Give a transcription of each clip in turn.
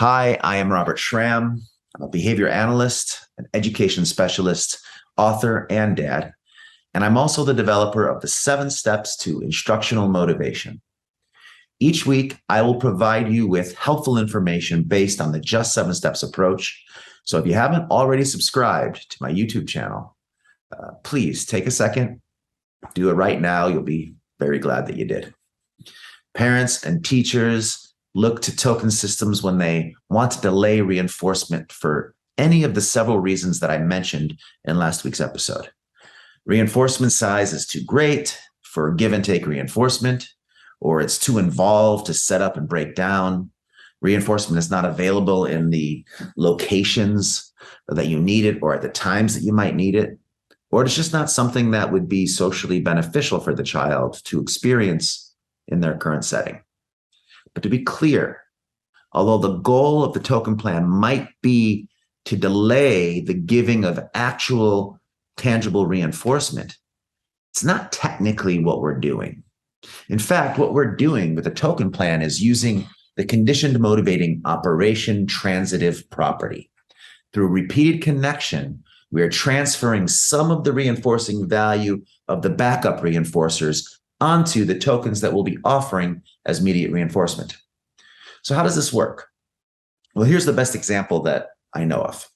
Hi, I am Robert Schramm. I'm a behavior analyst, an education specialist, author, and dad. And I'm also the developer of the 7 Steps to Instructional Motivation. Each week, I will provide you with helpful information based on the Just 7 Steps approach. So if you haven't already subscribed to my YouTube channel, please take a second, do it right now. You'll be very glad that you did. Parents and teachers look to token systems when they want to delay reinforcement for any of the several reasons that I mentioned in last week's episode. Reinforcement size is too great for give and take reinforcement, or it's too involved to set up and break down. Reinforcement is not available in the locations that you need it or at the times that you might need it, or it's just not something that would be socially beneficial for the child to experience in their current setting. But to be clear, although the goal of the token plan might be to delay the giving of actual tangible reinforcement, it's not technically what we're doing. In fact, what we're doing with the token plan is using the conditioned motivating operation transitive property. Through repeated connection, we are transferring some of the reinforcing value of the backup reinforcers onto the tokens that we'll be offering as immediate reinforcement. So how does this work? Well, here's the best example that I know of.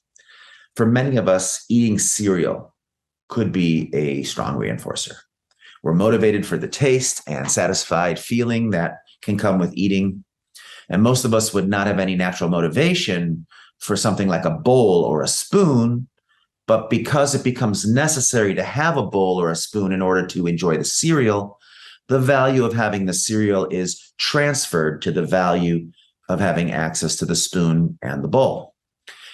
For many of us, eating cereal could be a strong reinforcer. We're motivated for the taste and satisfied feeling that can come with eating. And most of us would not have any natural motivation for something like a bowl or a spoon, but because it becomes necessary to have a bowl or a spoon in order to enjoy the cereal, the value of having the cereal is transferred to the value of having access to the spoon and the bowl.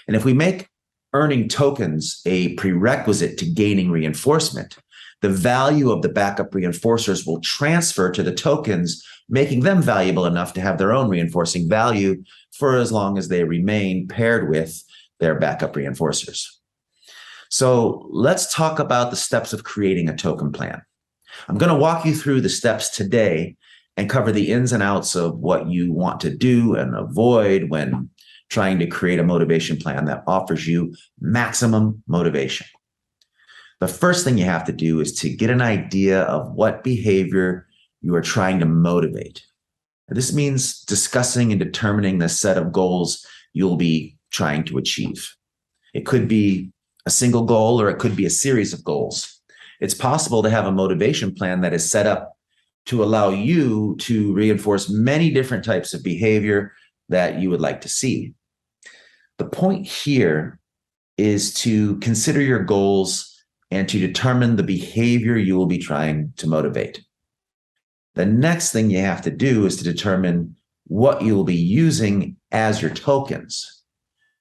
And if we make earning tokens a prerequisite to gaining reinforcement, the value of the backup reinforcers will transfer to the tokens, making them valuable enough to have their own reinforcing value for as long as they remain paired with their backup reinforcers. So let's talk about the steps of creating a token plan. I'm going to walk you through the steps today and cover the ins and outs of what you want to do and avoid when trying to create a motivation plan that offers you maximum motivation. The first thing you have to do is to get an idea of what behavior you are trying to motivate. This means discussing and determining the set of goals you'll be trying to achieve. It could be a single goal or it could be a series of goals. It's possible to have a motivation plan that is set up to allow you to reinforce many different types of behavior that you would like to see. The point here is to consider your goals and to determine the behavior you will be trying to motivate. The next thing you have to do is to determine what you will be using as your tokens.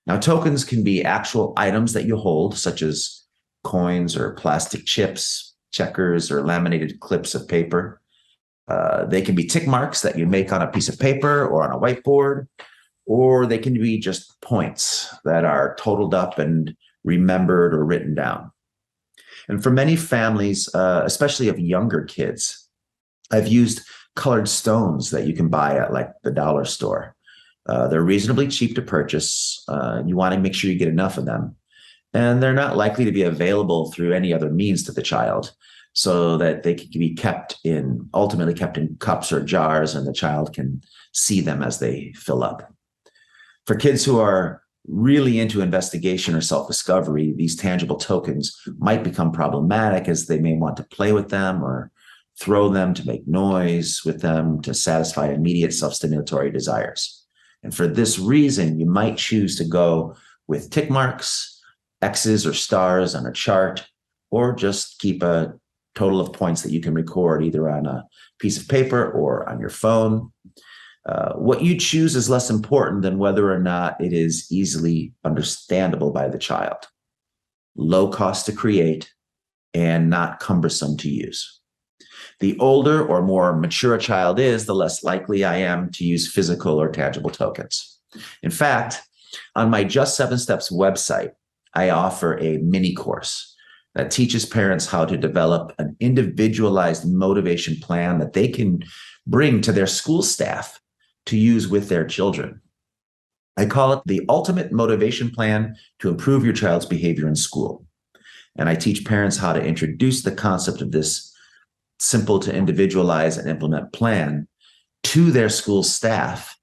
Now, tokens can be actual items that you hold, such as coins or plastic chips, checkers, or laminated clips of paper. They can be tick marks that you make on a piece of paper or on a whiteboard, or they can be just points that are totaled up and remembered or written down. And for many families, especially of younger kids, I've used colored stones that you can buy at like the dollar store. They're reasonably cheap to purchase. You want to make sure you get enough of them. And they're not likely to be available through any other means to the child, so that they can be ultimately kept in cups or jars, and the child can see them as they fill up. For kids who are really into investigation or self-discovery, these tangible tokens might become problematic as they may want to play with them or throw them to make noise with them to satisfy immediate self-stimulatory desires. And for this reason, you might choose to go with tick marks, X's or stars on a chart, or just keep a total of points that you can record either on a piece of paper or on your phone. What you choose is less important than whether or not it is easily understandable by the child, low cost to create, and not cumbersome to use. The older or more mature a child is, the less likely I am to use physical or tangible tokens. In fact, on my Just 7 Steps website, I offer a mini course that teaches parents how to develop an individualized motivation plan that they can bring to their school staff to use with their children. I call it the ultimate motivation plan to improve your child's behavior in school. And I teach parents how to introduce the concept of this simple to individualize and implement plan to their school staff,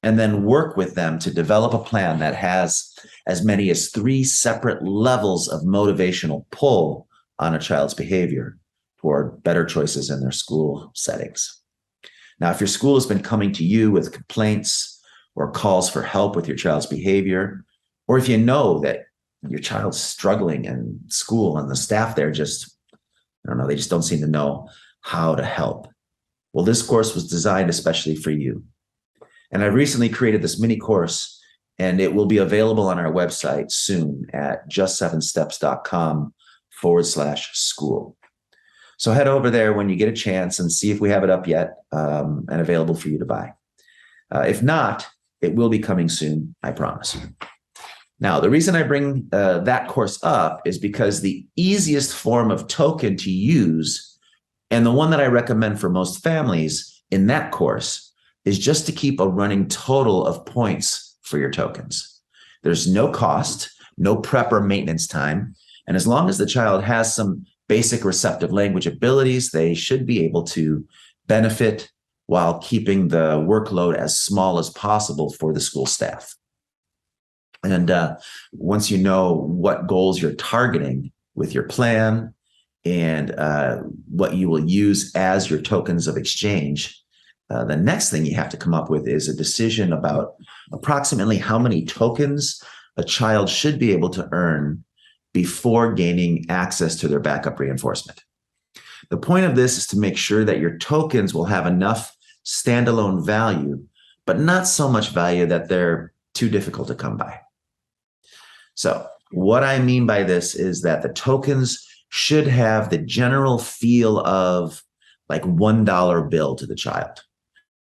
and then work with them to develop a plan that has as many as 3 separate levels of motivational pull on a child's behavior toward better choices in their school settings. Now, if your school has been coming to you with complaints or calls for help with your child's behavior, or if you know that your child's struggling in school and the staff there just, I don't know, they just don't seem to know how to help. Well, this course was designed especially for you. And I recently created this mini course, and it will be available on our website soon at just7steps.com/school. So head over there when you get a chance and see if we have it up yet and available for you to buy. If not, it will be coming soon, I promise. Now, the reason I bring that course up is because the easiest form of token to use, and the one that I recommend for most families in that course, is just to keep a running total of points for your tokens. There's no cost, no prep or maintenance time. And as long as the child has some basic receptive language abilities, they should be able to benefit while keeping the workload as small as possible for the school staff. And once you know what goals you're targeting with your plan and what you will use as your tokens of exchange, the next thing you have to come up with is a decision about approximately how many tokens a child should be able to earn before gaining access to their backup reinforcement. The point of this is to make sure that your tokens will have enough standalone value, but not so much value that they're too difficult to come by. So what I mean by this is that the tokens should have the general feel of like $1 bill to the child.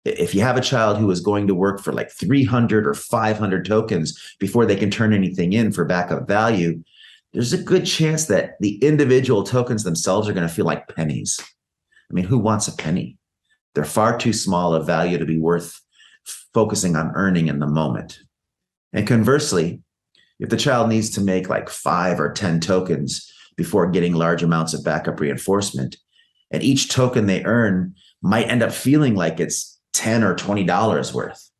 If you have a child who is going to work for like 300 or 500 tokens before they can turn anything in for backup value, there's a good chance that the individual tokens themselves are going to feel like pennies. I mean, who wants a penny? They're far too small a value to be worth focusing on earning in the moment. And conversely, if the child needs to make like 5 or 10 tokens before getting large amounts of backup reinforcement, and each token they earn might end up feeling like it's $10 or $20 worth.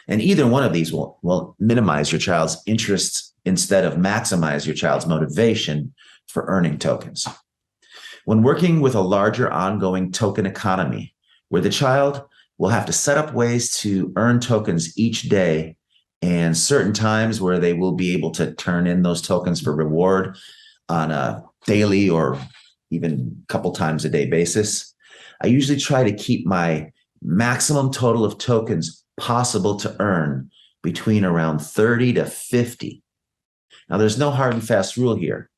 And either one of these will minimize your child's interest instead of maximize your child's motivation for earning tokens. When working with a larger ongoing token economy, where the child will have to set up ways to earn tokens each day and certain times where they will be able to turn in those tokens for reward on a daily or even a couple times a day basis, I usually try to keep my maximum total of tokens possible to earn between around 30 to 50. Now, there's no hard and fast rule here,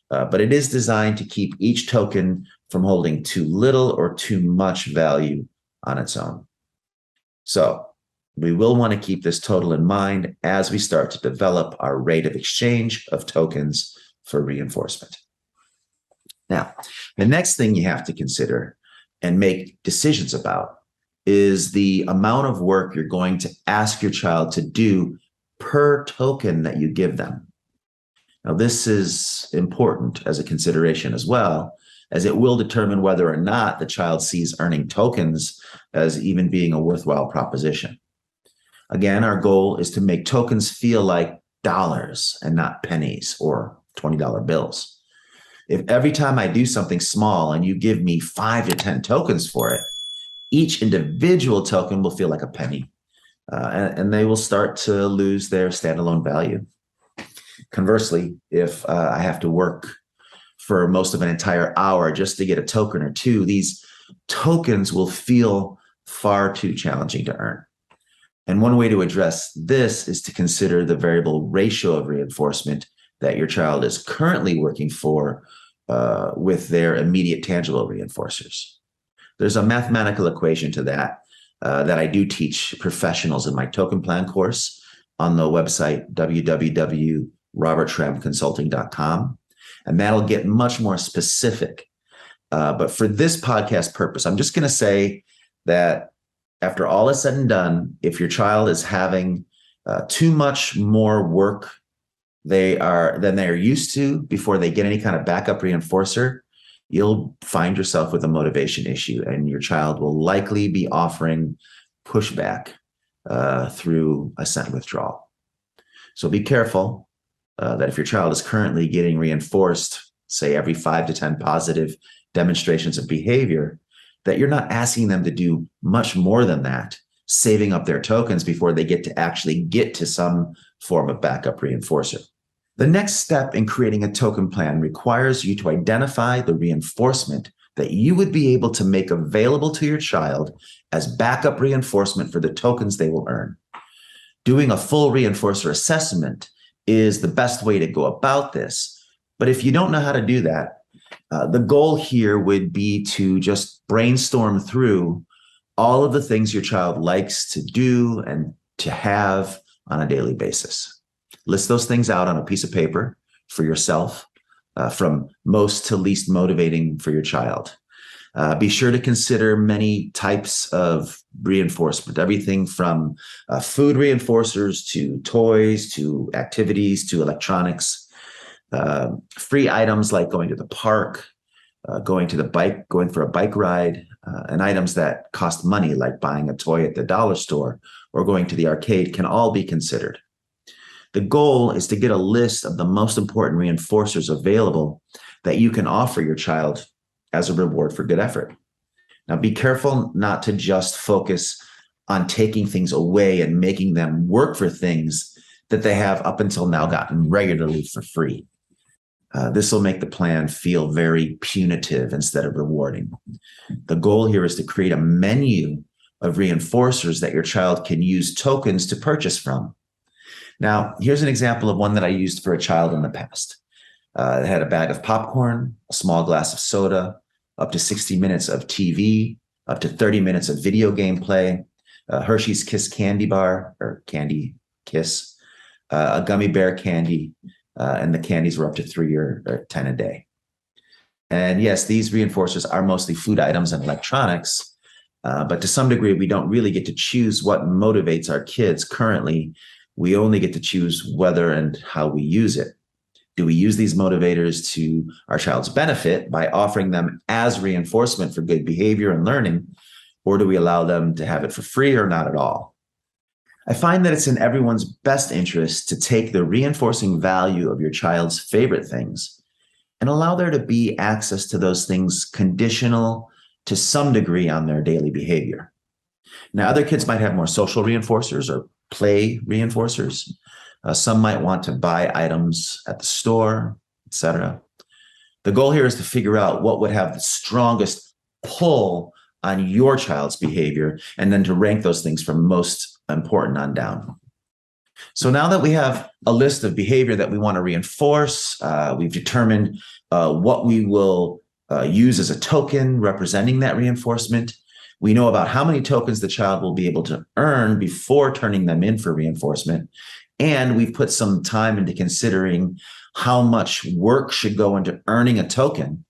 but it is designed to keep each token from holding too little or too much value on its own. So we will want to keep this total in mind as we start to develop our rate of exchange of tokens for reinforcement. Now, the next thing you have to consider and make decisions about is the amount of work you're going to ask your child to do per token that you give them. Now, this is important as a consideration as well, as it will determine whether or not the child sees earning tokens as even being a worthwhile proposition. Again, our goal is to make tokens feel like dollars and not pennies or $20 bills. If every time I do something small and you give me 5 to 10 tokens for it, each individual token will feel like a penny, and they will start to lose their standalone value. Conversely, if I have to work for most of an entire hour just to get a token or two, these tokens will feel far too challenging to earn. And one way to address this is to consider the variable ratio of reinforcement that your child is currently working for with their immediate tangible reinforcers. There's a mathematical equation to that that I do teach professionals in my token plan course on the website www.robertschrammconsulting.com. And that'll get much more specific. But for this podcast purpose, I'm just going to say that after all is said and done, if your child is having too much more work than they are used to before they get any kind of backup reinforcer, you'll find yourself with a motivation issue, and your child will likely be offering pushback through a scent withdrawal. So be careful that if your child is currently getting reinforced, say every 5 to 10 positive demonstrations of behavior, that you're not asking them to do much more than that, saving up their tokens before they actually get to some form of backup reinforcer. The next step in creating a token plan requires you to identify the reinforcement that you would be able to make available to your child as backup reinforcement for the tokens they will earn. Doing a full reinforcer assessment is the best way to go about this. But if you don't know how to do that, the goal here would be to just brainstorm through all of the things your child likes to do and to have on a daily basis. List those things out on a piece of paper for yourself, from most to least motivating for your child. Be sure to consider many types of reinforcement, everything from food reinforcers to toys to activities to electronics. Free items like going to the park, going for a bike ride, and items that cost money like buying a toy at the dollar store or going to the arcade can all be considered. The goal is to get a list of the most important reinforcers available that you can offer your child as a reward for good effort. Now, be careful not to just focus on taking things away and making them work for things that they have up until now gotten regularly for free. This will make the plan feel very punitive instead of rewarding. The goal here is to create a menu of reinforcers that your child can use tokens to purchase from. Now, here's an example of one that I used for a child in the past. It had a bag of popcorn, a small glass of soda, up to 60 minutes of TV, up to 30 minutes of video game play, Hershey's Kiss candy bar, or Candy Kiss, a gummy bear candy, and the candies were up to 3 or 10 a day. And yes, these reinforcers are mostly food items and electronics, but to some degree, we don't really get to choose what motivates our kids currently. We only get to choose whether and how we use it. Do we use these motivators to our child's benefit by offering them as reinforcement for good behavior and learning, or do we allow them to have it for free or not at all? I find that it's in everyone's best interest to take the reinforcing value of your child's favorite things and allow there to be access to those things conditional to some degree on their daily behavior. Now, other kids might have more social reinforcers or play reinforcers. Some might want to buy items at the store, etc. The goal here is to figure out what would have the strongest pull on your child's behavior, and then to rank those things from most important on down. So now that we have a list of behavior that we want to reinforce, we've determined what we will use as a token representing that reinforcement. We know about how many tokens the child will be able to earn before turning them in for reinforcement. And we've put some time into considering how much work should go into earning a token.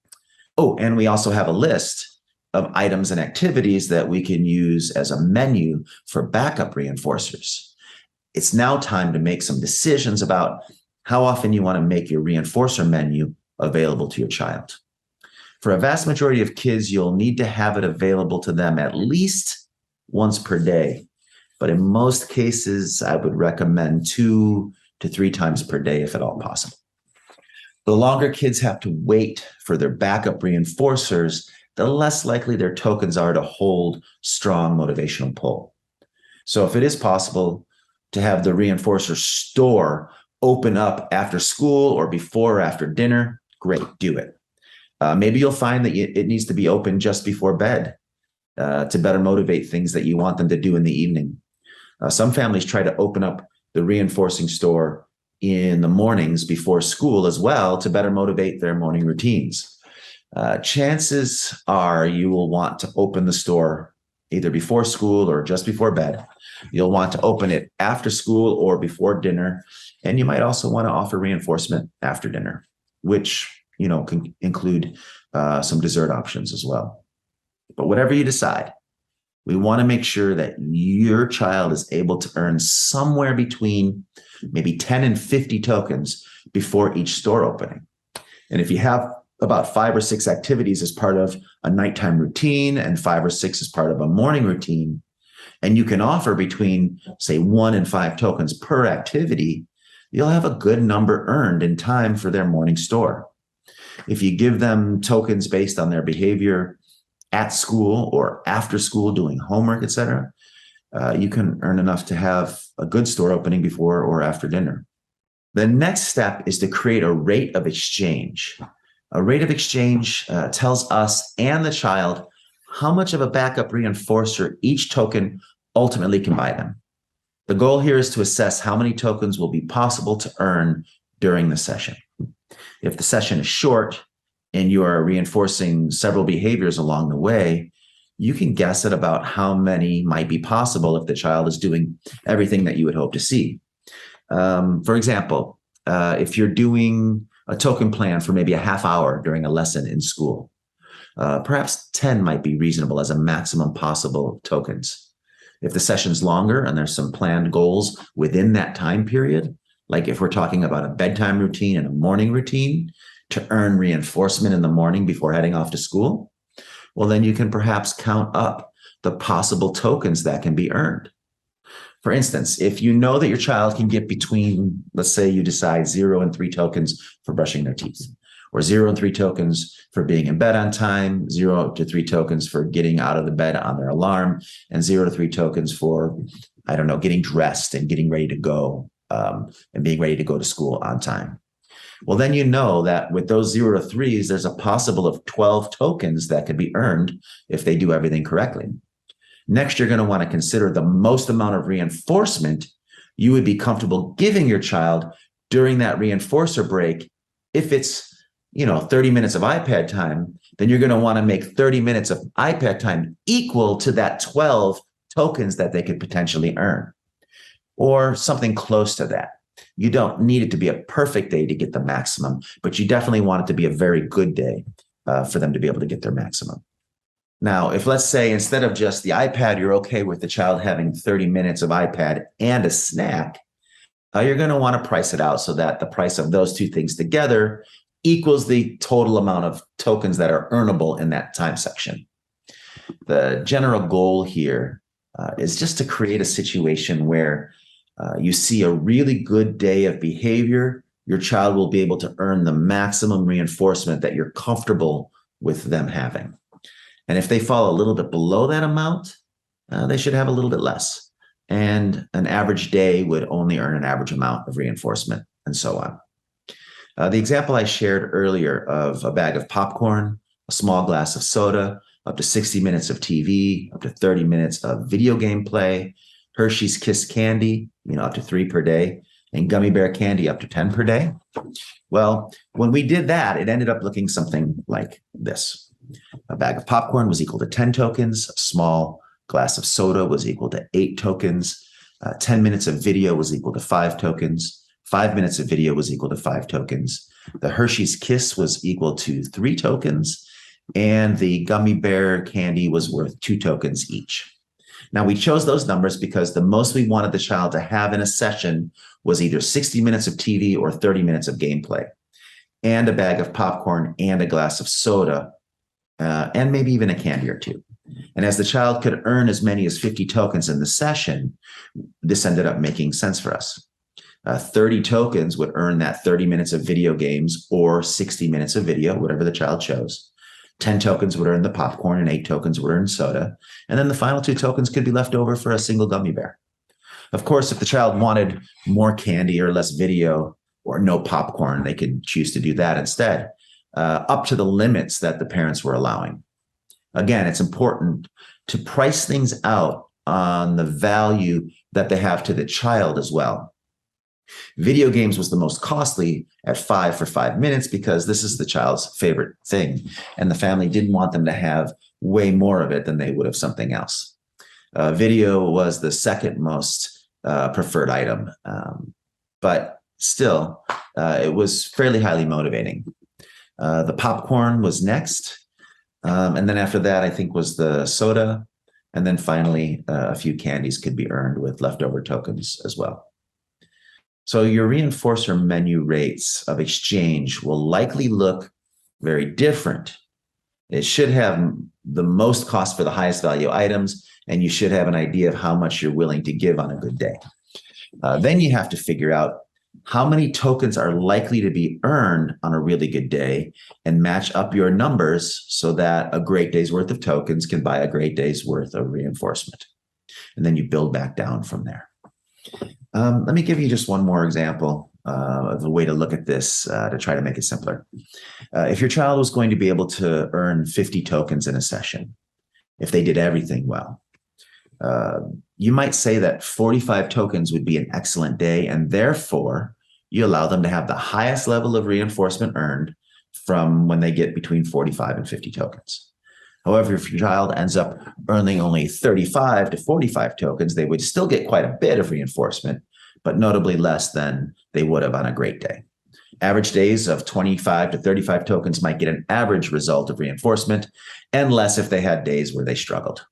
Oh, and we also have a list of items and activities that we can use as a menu for backup reinforcers. It's now time to make some decisions about how often you want to make your reinforcer menu available to your child. For a vast majority of kids, you'll need to have it available to them at least once per day. But in most cases, I would recommend 2 to 3 times per day, if at all possible. The longer kids have to wait for their backup reinforcers, the less likely their tokens are to hold strong motivational pull. So if it is possible to have the reinforcer store open up after school or before or after dinner, great, do it. Maybe you'll find that it needs to be open just before bed to better motivate things that you want them to do in the evening. Some families try to open up the reinforcing store in the mornings before school as well to better motivate their morning routines. Chances are you will want to open the store either before school or just before bed. You'll want to open it after school or before dinner. And you might also want to offer reinforcement after dinner, which can include some dessert options as well. But whatever you decide, We want to make sure that your child is able to earn somewhere between maybe 10 and 50 tokens before each store opening. And if you have about 5 or 6 activities as part of a nighttime routine and 5 or 6 as part of a morning routine, and you can offer between, say, 1 and 5 tokens per activity, you'll have a good number earned in time for their morning store. If you give them tokens based on their behavior at school or after school doing homework, etc., you can earn enough to have a good store opening before or after dinner. The next step is to create a rate of exchange. A rate of exchange tells us and the child how much of a backup reinforcer each token ultimately can buy them. The goal here is to assess how many tokens will be possible to earn during the session. If the session is short and you are reinforcing several behaviors along the way, you can guess at about how many might be possible if the child is doing everything that you would hope to see. For example, if you're doing a token plan for maybe a half hour during a lesson in school, perhaps 10 might be reasonable as a maximum possible tokens. If the session's longer and there's some planned goals within that time period, like if we're talking about a bedtime routine and a morning routine to earn reinforcement in the morning before heading off to school, well, then you can perhaps count up the possible tokens that can be earned. For instance, if you know that your child can get between, let's say you decide 0 and 3 tokens for brushing their teeth, or 0 and 3 tokens for being in bed on time, 0 to 3 tokens for getting out of the bed on their alarm, and 0 to 3 tokens for, I don't know, getting dressed and getting ready to go and being ready to go to school on time. Well, then you know that with those 0 to 3s, there's a possible of 12 tokens that could be earned if they do everything correctly. Next, you're going to want to consider the most amount of reinforcement you would be comfortable giving your child during that reinforcer break. If it's 30 minutes of iPad time, then you're going to want to make 30 minutes of iPad time equal to that 12 tokens that they could potentially earn, or something close to that. You don't need it to be a perfect day to get the maximum, but you definitely want it to be a very good day for them to be able to get their maximum. Now, if let's say instead of just the iPad, you're okay with the child having 30 minutes of iPad and a snack, you're going to want to price it out so that the price of those two things together equals the total amount of tokens that are earnable in that time section. The general goal here is just to create a situation where you see a really good day of behavior. Your child will be able to earn the maximum reinforcement that you're comfortable with them having. And if they fall a little bit below that amount, they should have a little bit less. And an average day would only earn an average amount of reinforcement, and so on. The example I shared earlier of a bag of popcorn, a small glass of soda, up to 60 minutes of TV, up to 30 minutes of video game play, Hershey's Kiss candy, up to 3 per day, and gummy bear candy up to 10 per day. Well, when we did that, it ended up looking something like this. A bag of popcorn was equal to 10 tokens. A small glass of soda was equal to 8 tokens. 10 minutes of video was equal to 5 tokens. 5 minutes of video was equal to 5 tokens. The Hershey's Kiss was equal to 3 tokens. And the gummy bear candy was worth 2 tokens each. Now, we chose those numbers because the most we wanted the child to have in a session was either 60 minutes of TV or 30 minutes of gameplay, and a bag of popcorn and a glass of soda, and maybe even a candy or 2. And as the child could earn as many as 50 tokens in the session, this ended up making sense for us. 30 tokens would earn that 30 minutes of video games or 60 minutes of video, whatever the child chose. 10 tokens would earn the popcorn and 8 tokens would earn soda. And then the final 2 tokens could be left over for a single gummy bear. Of course, if the child wanted more candy or less video or no popcorn, they could choose to do that instead, up to the limits that the parents were allowing. Again, it's important to price things out on the value that they have to the child as well. Video games was the most costly at 5 for 5 minutes because this is the child's favorite thing, and the family didn't want them to have way more of it than they would of something else. Video was the second most preferred item, but still, it was fairly highly motivating. The popcorn was next, and then after that, I think was the soda, And then finally, a few candies could be earned with leftover tokens as well. So your reinforcer menu rates of exchange will likely look very different. It should have the most cost for the highest value items, and you should have an idea of how much you're willing to give on a good day. Then you have to figure out how many tokens are likely to be earned on a really good day and match up your numbers so that a great day's worth of tokens can buy a great day's worth of reinforcement. And then you build back down from there. Let me give you just one more example of a way to look at this to try to make it simpler. If your child was going to be able to earn 50 tokens in a session, if they did everything well, you might say that 45 tokens would be an excellent day, and therefore you allow them to have the highest level of reinforcement earned from when they get between 45 and 50 tokens. However, if your child ends up earning only 35 to 45 tokens, they would still get quite a bit of reinforcement, but notably less than they would have on a great day. Average days of 25 to 35 tokens might get an average result of reinforcement, and less if they had days where they struggled.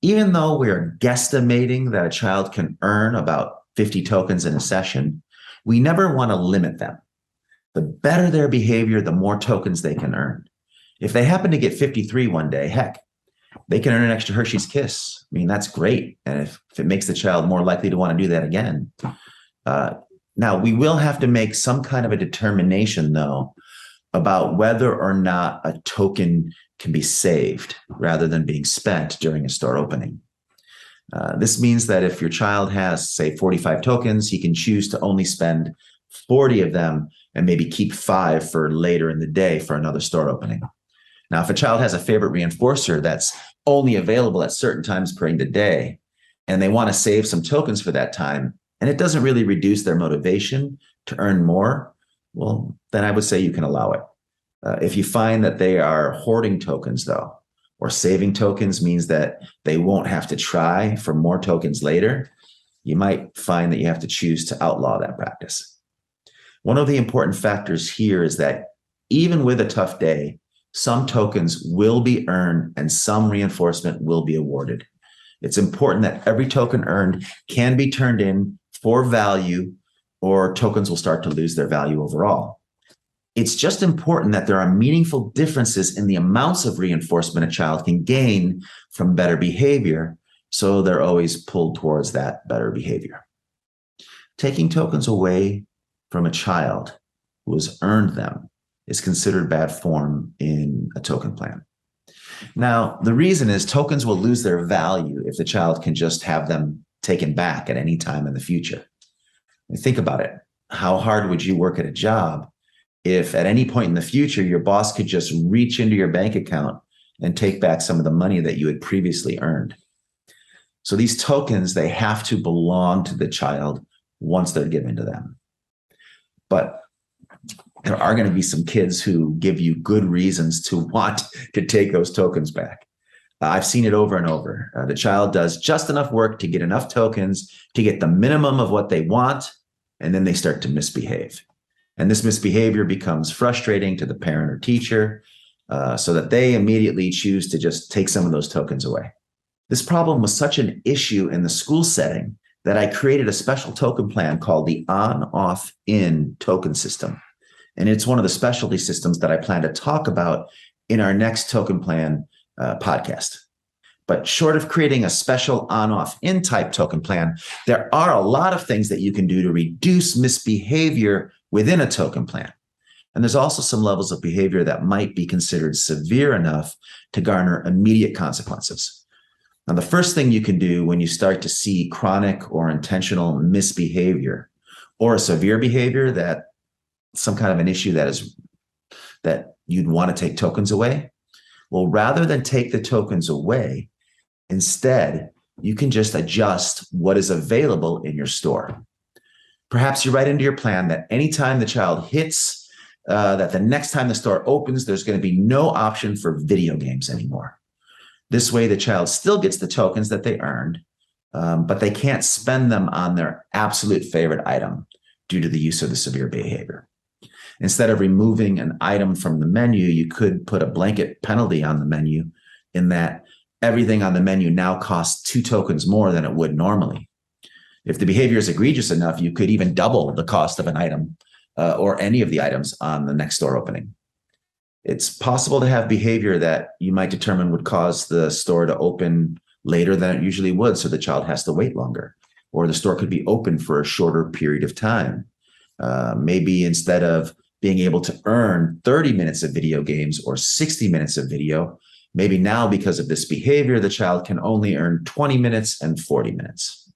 Even though we're guesstimating that a child can earn about 50 tokens in a session, we never want to limit them. The better their behavior, the more tokens they can earn. If they happen to get 53 one day, heck, they can earn an extra Hershey's Kiss. I mean, that's great. And if it makes the child more likely to want to do that again. Now, we will have to make some kind of a determination, though, about whether or not a token can be saved rather than being spent during a store opening. This means that if your child has, say, 45 tokens, he can choose to only spend 40 of them and maybe keep 5 for later in the day for another store opening. Now, if a child has a favorite reinforcer that's only available at certain times during the day, and they want to save some tokens for that time, and it doesn't really reduce their motivation to earn more, well, then I would say you can allow it. If you find that they are hoarding tokens, though, or saving tokens means that they won't have to try for more tokens later, you might find that you have to choose to outlaw that practice. One of the important factors here is that even with a tough day, some tokens will be earned and some reinforcement will be awarded. It's important that every token earned can be turned in for value, or tokens will start to lose their value overall. It's just important that there are meaningful differences in the amounts of reinforcement a child can gain from better behavior, so they're always pulled towards that better behavior. Taking tokens away from a child who has earned them is considered bad form in a token plan. Now, the reason is tokens will lose their value if the child can just have them taken back at any time in the future. Think about it. How hard would you work at a job if at any point in the future, your boss could just reach into your bank account and take back some of the money that you had previously earned? So these tokens, they have to belong to the child once they're given to them. But there are going to be some kids who give you good reasons to want to take those tokens back. I've seen it over and over. The child does just enough work to get enough tokens to get the minimum of what they want, and then they start to misbehave. And this misbehavior becomes frustrating to the parent or teacher, so that they immediately choose to just take some of those tokens away. This problem was such an issue in the school setting that I created a special token plan called the on-off-in token system. And it's one of the specialty systems that I plan to talk about in our next token plan podcast. But short of creating a special on-off-in type token plan, there are a lot of things that you can do to reduce misbehavior within a token plan. And there's also some levels of behavior that might be considered severe enough to garner immediate consequences. Now, the first thing you can do when you start to see chronic or intentional misbehavior or a severe behavior that some kind of an issue that you'd want to take tokens away, well, rather than take the tokens away, instead, you can just adjust what is available in your store. Perhaps you write into your plan that anytime the child hits, that the next time the store opens, there's going to be no option for video games anymore. This way, the child still gets the tokens that they earned, but they can't spend them on their absolute favorite item due to the use of the severe behavior. Instead of removing an item from the menu, you could put a blanket penalty on the menu in that everything on the menu now costs 2 tokens more than it would normally. If the behavior is egregious enough, you could even double the cost of an item or any of the items on the next store opening. It's possible to have behavior that you might determine would cause the store to open later than it usually would, so the child has to wait longer, or the store could be open for a shorter period of time. Maybe instead of being able to earn 30 minutes of video games or 60 minutes of video, maybe now because of this behavior, the child can only earn 20 minutes and 40 minutes.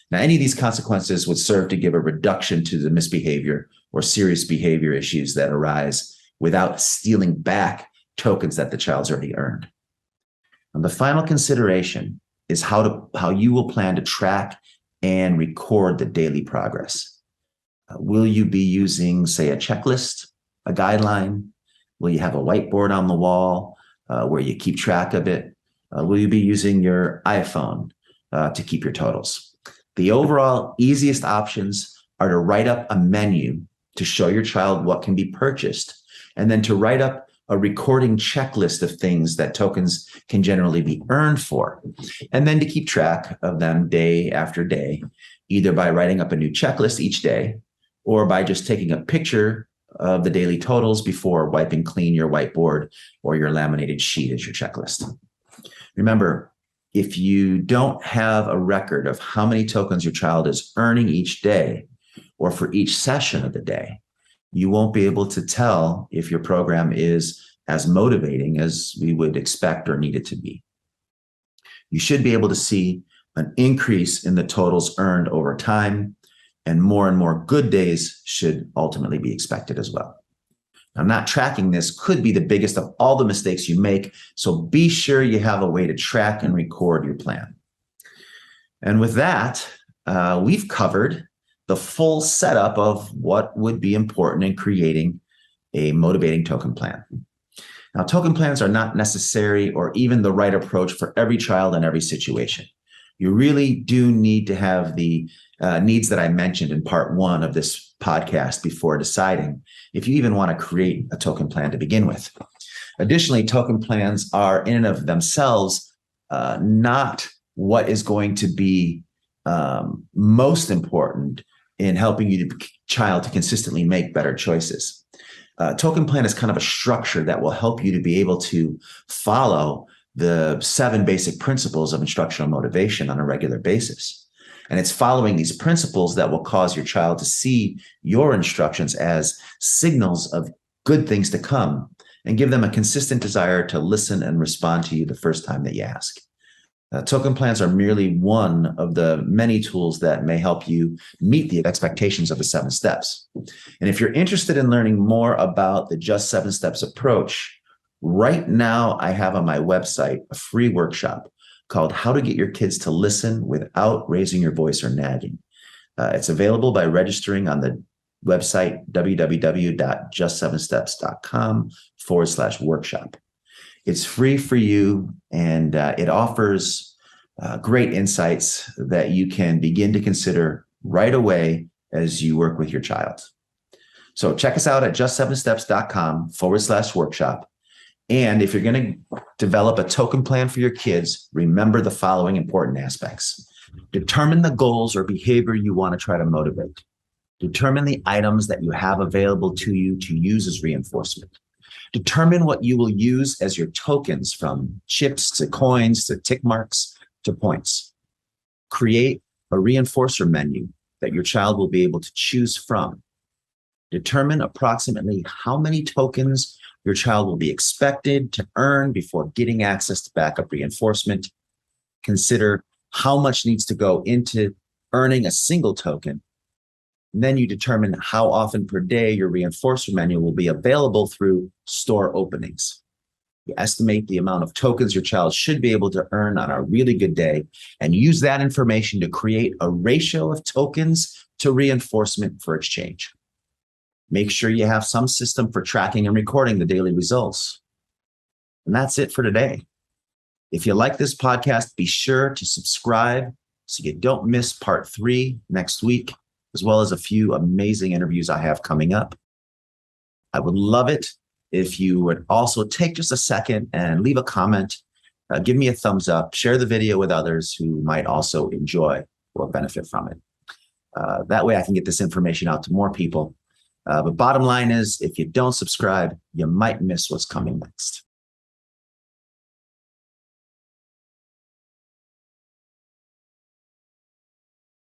Now, any of these consequences would serve to give a reduction to the misbehavior or serious behavior issues that arise without stealing back tokens that the child's already earned. And the final consideration is how you will plan to track and record the daily progress. Will you be using, say, a checklist, a guideline? Will you have a whiteboard on the wall where you keep track of it? Will you be using your iPhone to keep your totals? The overall easiest options are to write up a menu to show your child what can be purchased, and then to write up a recording checklist of things that tokens can generally be earned for, and then to keep track of them day after day, either by writing up a new checklist each day or by just taking a picture of the daily totals before wiping clean your whiteboard or your laminated sheet as your checklist. Remember, if you don't have a record of how many tokens your child is earning each day or for each session of the day, you won't be able to tell if your program is as motivating as we would expect or need it to be. You should be able to see an increase in the totals earned over time, and more good days should ultimately be expected as well. Now, not tracking this could be the biggest of all the mistakes you make, so be sure you have a way to track and record your plan. And with that, we've covered the full setup of what would be important in creating a motivating token plan. Now, token plans are not necessary or even the right approach for every child in every situation. You really do need to have the needs that I mentioned in part 1 of this podcast before deciding if you even want to create a token plan to begin with. Additionally, token plans are in and of themselves not what is going to be most important in helping your child to consistently make better choices. Token plan is kind of a structure that will help you to be able to follow the 7 basic principles of instructional motivation on a regular basis. And it's following these principles that will cause your child to see your instructions as signals of good things to come and give them a consistent desire to listen and respond to you the first time that you ask. Token plans are merely one of the many tools that may help you meet the expectations of the 7 steps. And if you're interested in learning more about the Just 7 Steps approach, right now I have on my website a free workshop called How to Get Your Kids to Listen Without Raising Your Voice or Nagging. It's available by registering on the website www.just7steps.com/workshop. It's free for you, and it offers great insights that you can begin to consider right away as you work with your child. So check us out at just7steps.com/workshop. And if you're going to develop a token plan for your kids, remember the following important aspects. Determine the goals or behavior you want to try to motivate. Determine the items that you have available to you to use as reinforcement. Determine what you will use as your tokens, from chips to coins to tick marks to points. Create a reinforcer menu that your child will be able to choose from. Determine approximately how many tokens your child will be expected to earn before getting access to backup reinforcement. Consider how much needs to go into earning a single token. And then you determine how often per day your reinforcer menu will be available through store openings. You estimate the amount of tokens your child should be able to earn on a really good day, and use that information to create a ratio of tokens to reinforcement for exchange. Make sure you have some system for tracking and recording the daily results. And that's it for today. If you like this podcast, be sure to subscribe so you don't miss part 3 next week, as well as a few amazing interviews I have coming up. I would love it if you would also take just a second and leave a comment give me a thumbs up, share the video with others who might also enjoy or benefit from it. That way I can get this information out to more people. But bottom line is, if you don't subscribe, you might miss what's coming next.